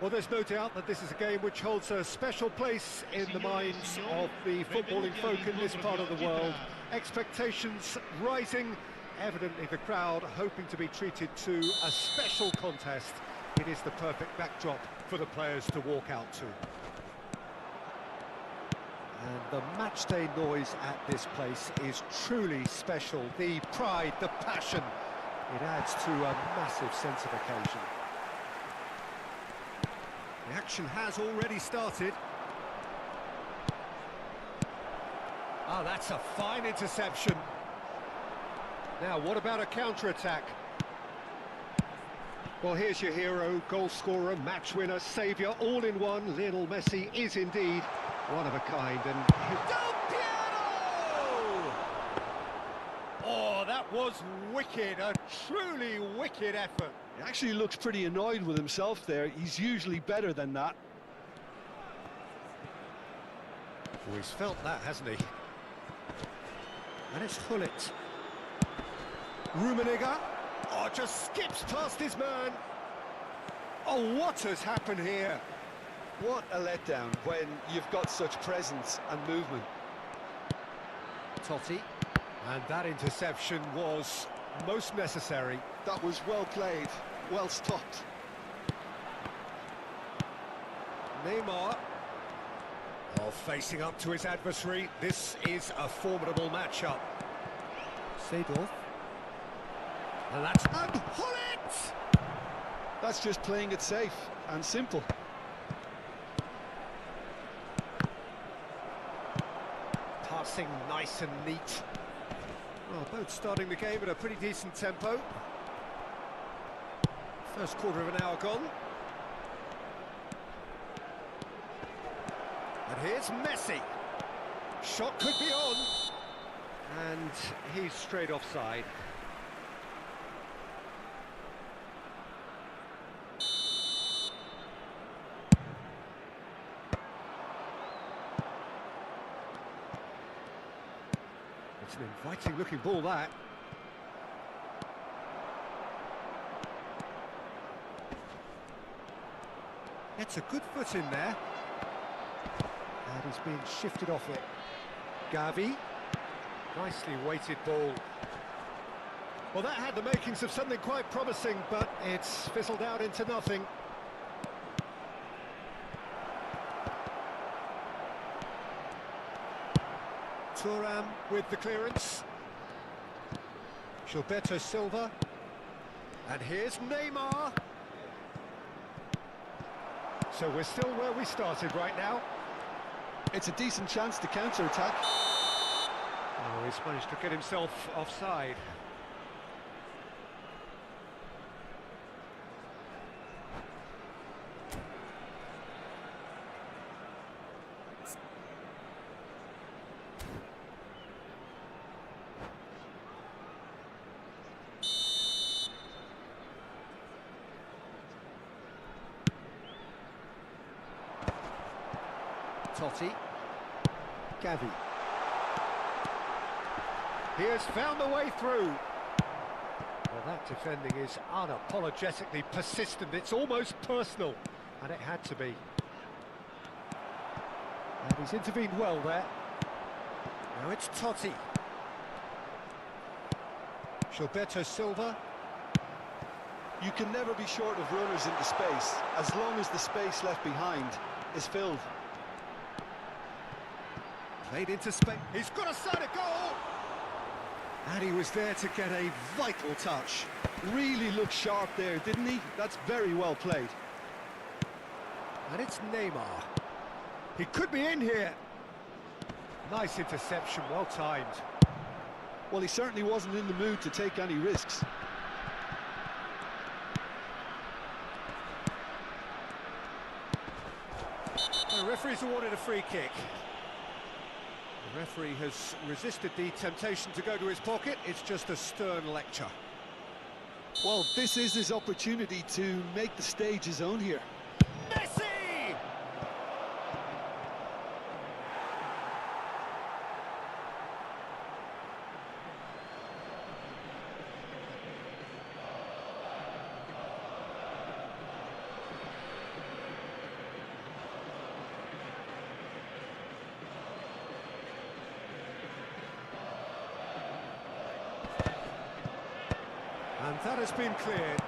Well, there's no doubt that this is a game which holds a special place in the minds of the footballing folk in this part of the world. Expectations rising, evidently the crowd hoping to be treated to a special contest. It is the perfect backdrop for the players to walk out to. And the matchday noise at this place is truly special. The pride, the passion, it adds to a massive sense of occasion. The action has already started. Oh, that's a fine interception. Now, what about a counter-attack? Well, here's your hero, goal scorer, match winner, saviour, all in one. Lionel Messi is indeed one of a kind. And Del Piero! Oh, that was wicked, a truly wicked effort. He actually looks pretty annoyed with himself there. He's usually better than that. Oh, he's felt that, hasn't he? And it's Hullet. Rummenigge. Oh, just skips past his man. Oh, what has happened here? What a letdown when you've got such presence and movement. Totti. And that interception was most necessary. That was well played, well stopped. Neymar. Oh, facing up to his adversary. This is a formidable matchup. Seedorf. And that's... And Hullet! That's just playing it safe and simple. Passing nice and neat. Well, both starting the game at a pretty decent tempo. First quarter of an hour gone. And here's Messi. Shot could be on. And he's straight offside. It's an inviting looking ball, that. It's a good foot in there. And he's being shifted off it. Gavi. Nicely weighted ball. Well, that had the makings of something quite promising, but it's fizzled out into nothing. Thuram with the clearance. Gilberto Silva. And here's Neymar. So we're still where we started right now. It's a decent chance to counter-attack. Oh, he's managed to get himself offside. Totti. Gavi. He has found the way through. Well, that defending is unapologetically persistent. It's almost personal, and it had to be. And he's intervened well there. Now it's Totti. Gilberto Silva. You can never be short of runners into space, as long as the space left behind is filled. Played into space. He's got a side of goal! And he was there to get a vital touch. Really looked sharp there, didn't he? That's very well played. And it's Neymar. He could be in here. Nice interception, well timed. Well, he certainly wasn't in the mood to take any risks. The referee's awarded a free kick. The referee has resisted the temptation to go to his pocket. It's just a stern lecture. Well, this is his opportunity to make the stage his own here. Messi! And that has been cleared.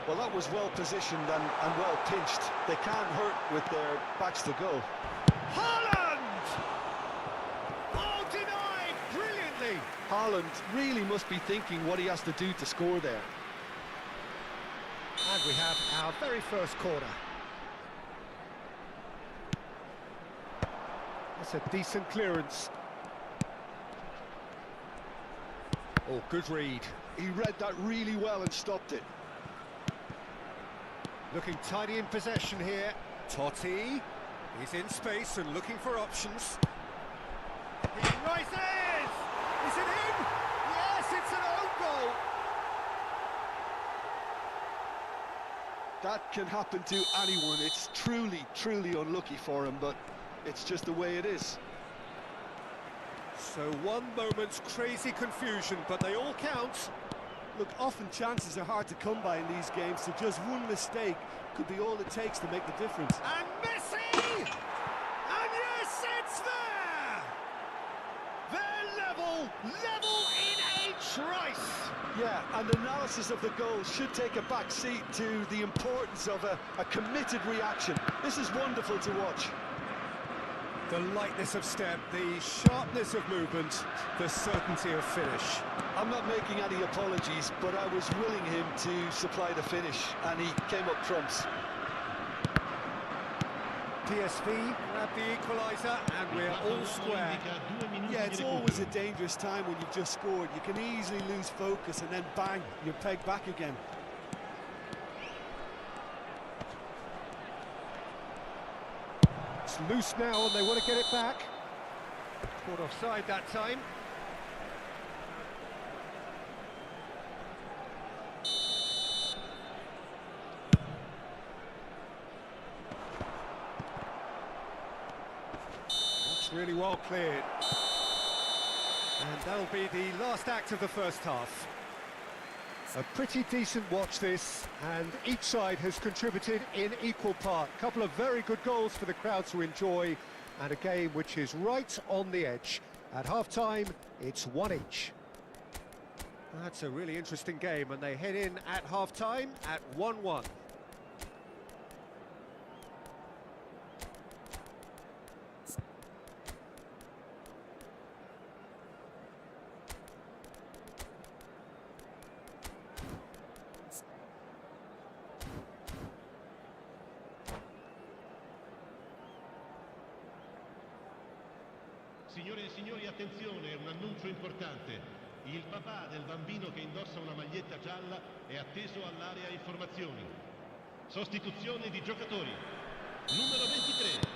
Well, that was well positioned and well pinched. They can't hurt with their backs to goal. Haaland! Oh, denied brilliantly. Haaland really must be thinking what he has to do to score there. And we have our very first corner. That's a decent clearance. Oh, good read. He read that really well and stopped it. Looking tidy in possession here. Totti. He's in space and looking for options. He rises! Is it in? Yes, it's an own goal. That can happen to anyone. It's truly, truly unlucky for him, but it's just the way it is. So one moment's crazy confusion, but they all count. Look, often chances are hard to come by in these games, so just one mistake could be all it takes to make the difference. And Messi! And yes, it's there! They're level in a trice! Yeah, and analysis of the goal should take a back seat to the importance of a committed reaction. This is wonderful to watch. The lightness of step, the sharpness of movement, the certainty of finish. I'm not making any apologies, but I was willing him to supply the finish, and he came up trumps. PSV grab the equaliser, and we're all square. Yeah, it's always a dangerous time when you've just scored. You can easily lose focus and then bang, you're pegged back again. It's loose now and they want to get it back. Caught offside that time. That's really well cleared. And that'll be the last act of the first half. A pretty decent watch this, and each side has contributed in equal part. A couple of very good goals for the crowd to enjoy, and a game which is right on the edge. At half-time, it's 1 each. That's a really interesting game, and they head in at half-time at 1-1. Signore e signori, attenzione, un annuncio importante. Il papà del bambino che indossa una maglietta gialla è atteso all'area informazioni. Sostituzione di giocatori. Numero 23,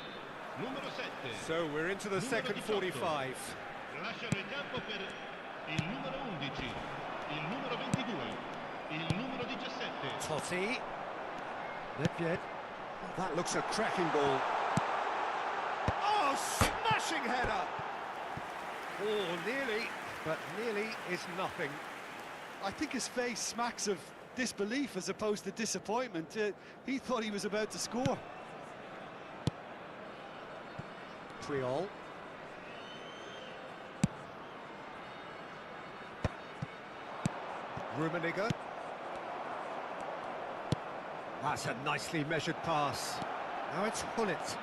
numero 7. So we're into the second 45. Lasciano il campo per il numero 11, il numero 22, il numero 17. Totti. Nedved. That looks a cracking ball. Oh, smashing header! Oh, nearly, but nearly is nothing. I think his face smacks of disbelief as opposed to disappointment. He thought he was about to score. Triol. Rummenigge. That's a nicely measured pass. Now it's Hullet.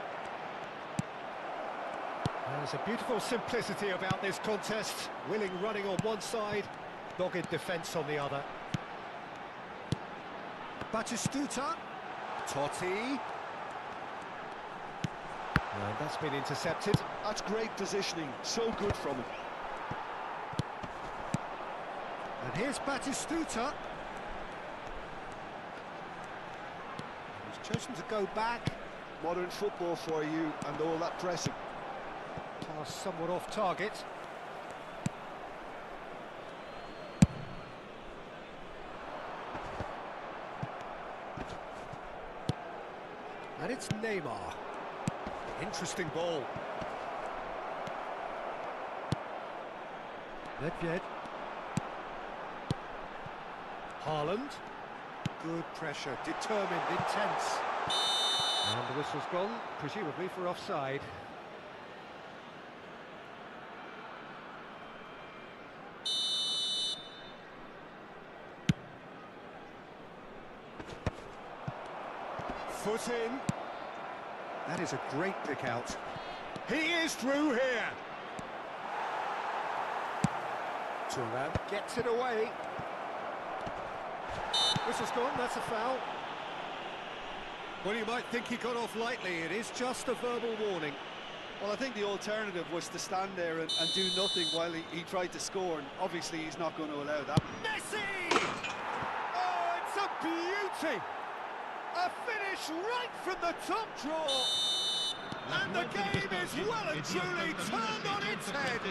There's a beautiful simplicity about this contest. Willing running on one side, dogged defence on the other. Batistuta. Totti. And that's been intercepted. That's great positioning, so good from him. And here's Batistuta. He's chosen to go back. Modern football for you, and all that pressing. Pass somewhat off target. And it's Neymar. Interesting ball. Nedved. Haaland. Good pressure, determined, intense. And the whistle's gone, presumably for offside. foot in. That is a great pick out. He is through here. Thuram gets it away. Whistle's gone, that's a foul. Well, you might think he got off lightly. It is just a verbal warning. Well, I think the alternative was to stand there and do nothing while he tried to score, and obviously he's not going to allow that. Messi! Oh, it's a beauty! A finish right from the top draw! And the game is well and truly turned on its head!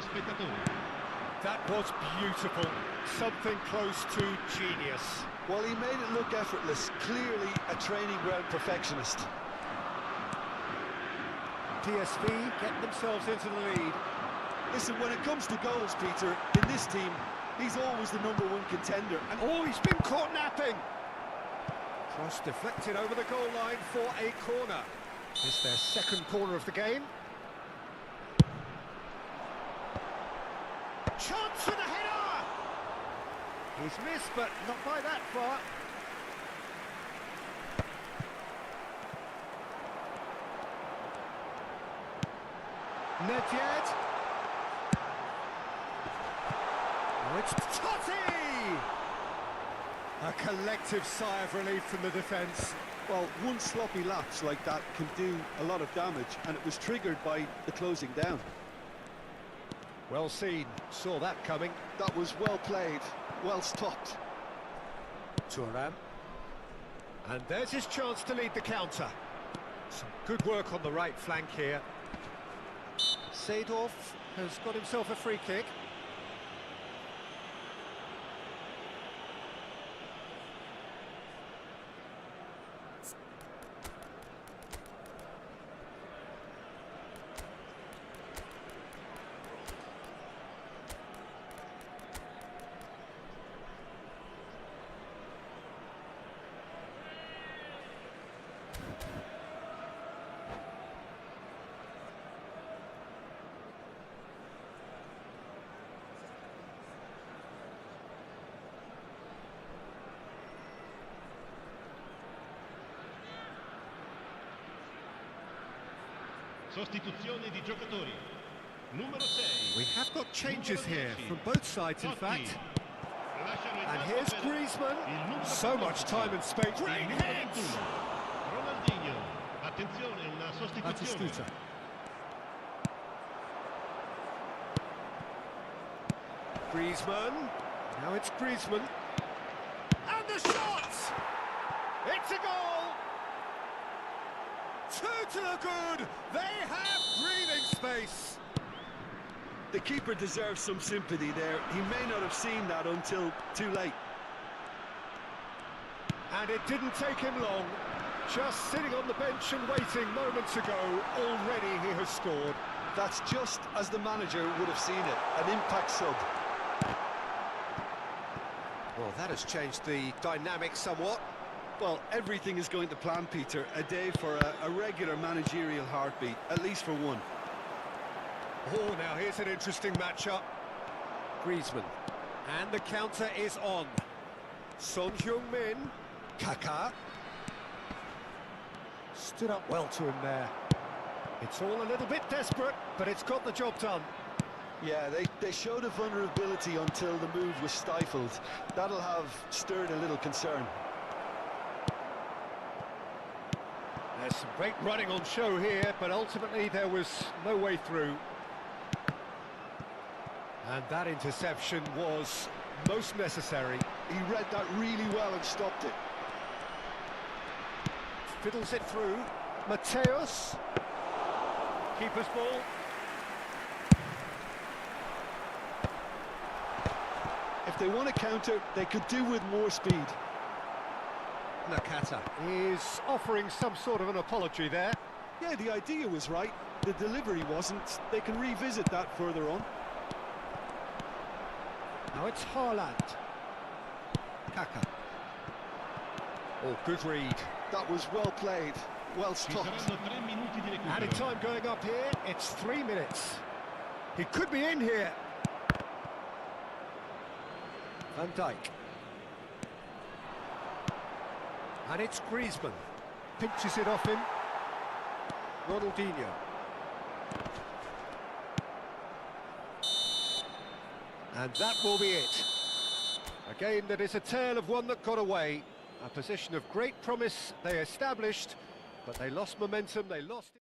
That was beautiful. Something close to genius. Well, he made it look effortless. Clearly a training ground perfectionist. PSV getting themselves into the lead. Listen, when it comes to goals, Peter, in this team, he's always the #1 contender. And oh, he's been caught napping. Cross deflected over the goal line for a corner. It's their second corner of the game. Chance for the header! He's missed, but not by that far. Nedved. Oh, it's Totti! A collective sigh of relief from the defence. Well, one sloppy lapse like that can do a lot of damage, and it was triggered by the closing down. Well seen, saw that coming. That was well played, well stopped. Thuram. And there's his chance to lead the counter. Some good work on the right flank here. Seedorf has got himself a free kick. Sostituzione di giocatori. Numero 6. We have got changes here from both sides, in fact. And here's Griezmann. So much time and space. Great hits! Ronaldinho. Attenzione, una sostituzione. Batistuta. Griezmann. Now it's Griezmann. And the shot! It's a goal! 2 to the good! They have breathing space! The keeper deserves some sympathy there. He may not have seen that until too late. And it didn't take him long. Just sitting on the bench and waiting moments ago, already he has scored. That's just as the manager would have seen it, an impact sub. Well, that has changed the dynamic somewhat. Well, everything is going to plan, Peter. A day for a regular managerial heartbeat, at least for one. Oh, now here's an interesting matchup. Griezmann. And the counter is on. Son Heung-min. Kaká. Stood up well to him there. It's all a little bit desperate, but it's got the job done. Yeah, they showed a vulnerability until the move was stifled. That'll have stirred a little concern. There's some great running on show here, but ultimately there was no way through. And that interception was most necessary. He read that really well and stopped it. Fiddles it through. Mateus. Keeper's ball. If they want to counter, they could do with more speed. Nakata is offering some sort of an apology there. Yeah, the idea was right. The delivery wasn't. They can revisit that further on. Now it's Haaland. Kaká. Oh, good read. That was well played, well stopped. Added time going up here, it's 3 minutes. He could be in here. Van Dijk. And it's Griezmann. pinches it off him. Ronaldinho. And that will be it. A game that is a tale of one that got away. A position of great promise they established, but they lost momentum, they lost it.